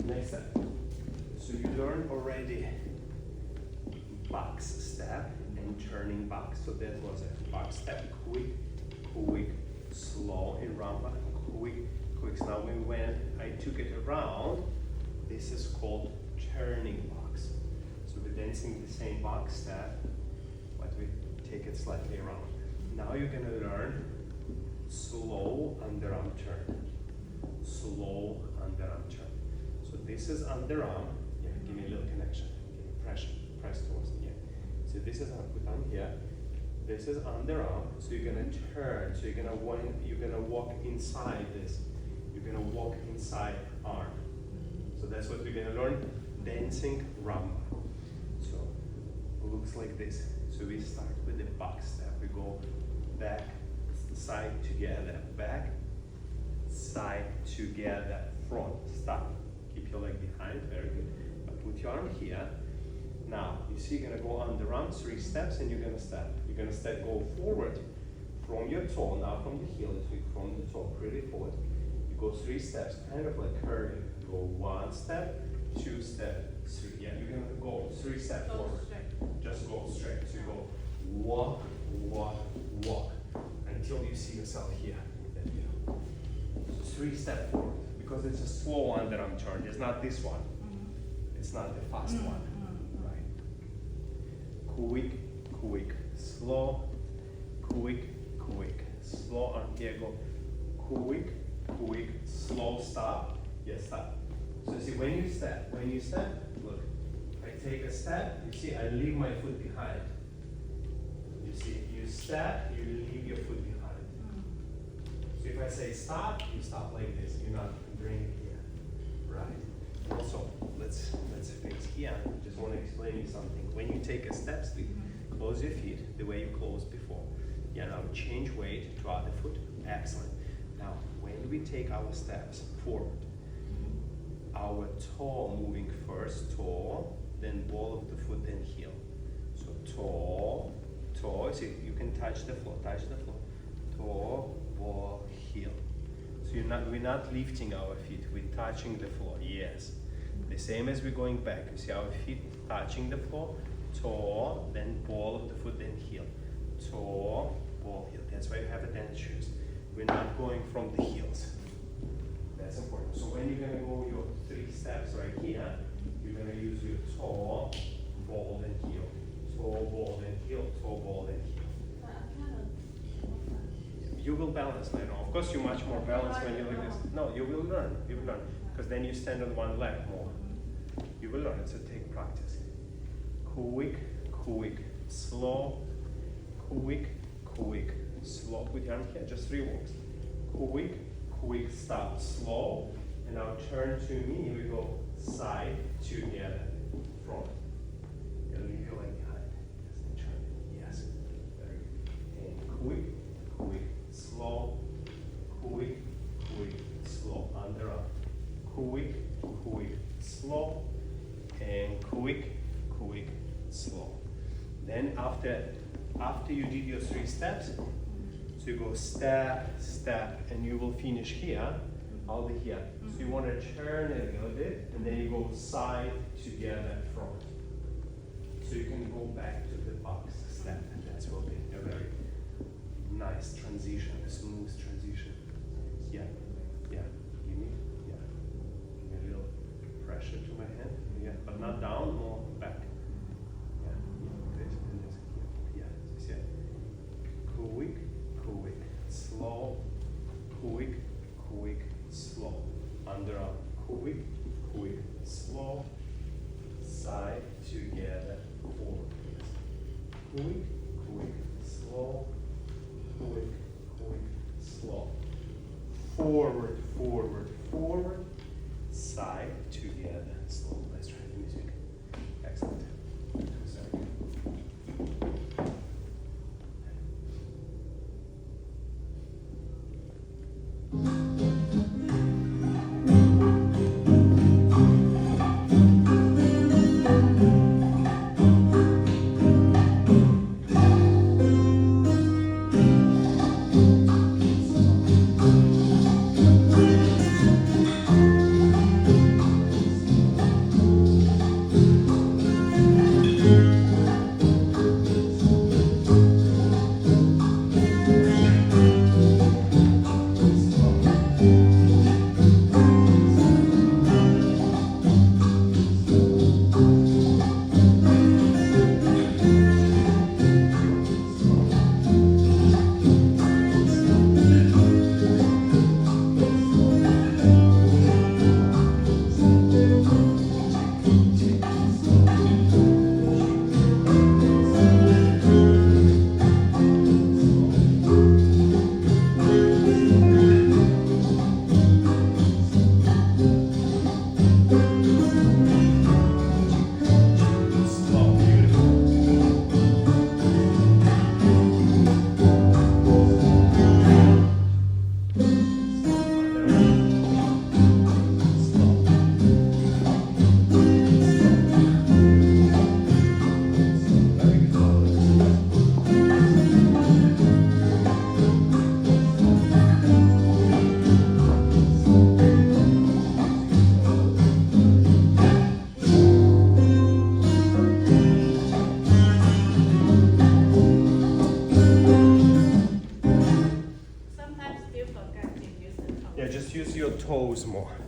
Next step. So you learned already box step and turning box. So that was a box step, quick, quick, slow in rumba, quick, quick. Now when I took it around, this is called turning box. So we're dancing the same box step, but we take it slightly around. Now you're gonna learn slow underarm turn. Slow underarm turn. So this is underarm. Yeah, give me a little connection. Okay, press towards me. Yeah. So this is put on here. This is underarm. So you're gonna turn. So you're gonna walk inside this. You're gonna walk inside arm. So that's what we're gonna learn. Dancing rumba. So it looks like this. So we start with the box step. We go back, side together, back, side together, front. Stop. Keep your leg behind. Very good. Now put your arm here. Now you see you're gonna go underarm 3 steps and you're gonna step. You're gonna step, go forward from your toe, now from the heel, from the toe, pretty forward. You go 3 steps, kind of like curving. You go 1 step, 2 step, 3. Yeah, you're gonna go 3 steps forward. Just go straight. So you go walk, walk, walk until you see yourself here. Then you 3 steps forward because it's a slow underarm turn. It's not this one. It's not the fast one. Right. Quick, quick, slow, quick, quick, slow. Arm here, go quick, quick, slow. Stop. Yes, stop. So see when you step, look. I take a step. You see, I leave my foot behind. You see, you step, you leave your foot behind. So if I say stop, you stop like this. You're not bringing it here, right? Also, let's fix here. Just want to explain you something. When you take a step sleep, close your feet the way you closed before. Yeah, now change weight to other foot. Excellent. Now, when we take our steps forward, our toe moving first, toe, then ball of the foot, then heel. So toe, see, you can touch the floor, toe, ball, heel. So we're not lifting our feet, we're touching the floor, yes. The same as we're going back, you see our feet touching the floor, toe, then ball of the foot, then heel. Toe, ball, heel. That's why you have a dance shoes. We're not going from the heels. That's important. So when you're gonna go your 3 steps right here, you're gonna use your toe, ball, and heel. Toe, ball, and heel, toe, ball, and heel. You will balance later on. Of course, you're much more balanced when you're like this. No, you will learn. You will learn. Because then you stand on one leg more. You will learn. So take practice. Quick, quick, slow, quick, quick, slow. Put your arm here. Just 3 walks. Quick, quick, stop, slow. And now turn to me. We go side, together, front. And leave your leg behind. Yes, and turn. Yes. Very good. And quick, quick, slow, quick, quick, slow. Underarm. Quick, quick, slow, and quick, quick, slow. Then after you did your 3 steps, so you go step, step, and you will finish here. I'll be here. So you want to turn it a little bit, and then you go side, together, front. So you can go back to the box step, and that will be a very nice transition, a smooth transition. Yeah, yeah, give me, yeah. Give me a little pressure to my hand, yeah, but not down, more back. Yeah, yeah, this and this, yeah, just yeah. Quick, quick, slow, quick, quick, slow. Underarm, quick, quick, slow, side, together, forward. Quick, quick, slow, quick, quick, slow. Forward, forward, forward, side, together, slow. Let's try the music. Excellent. toes more.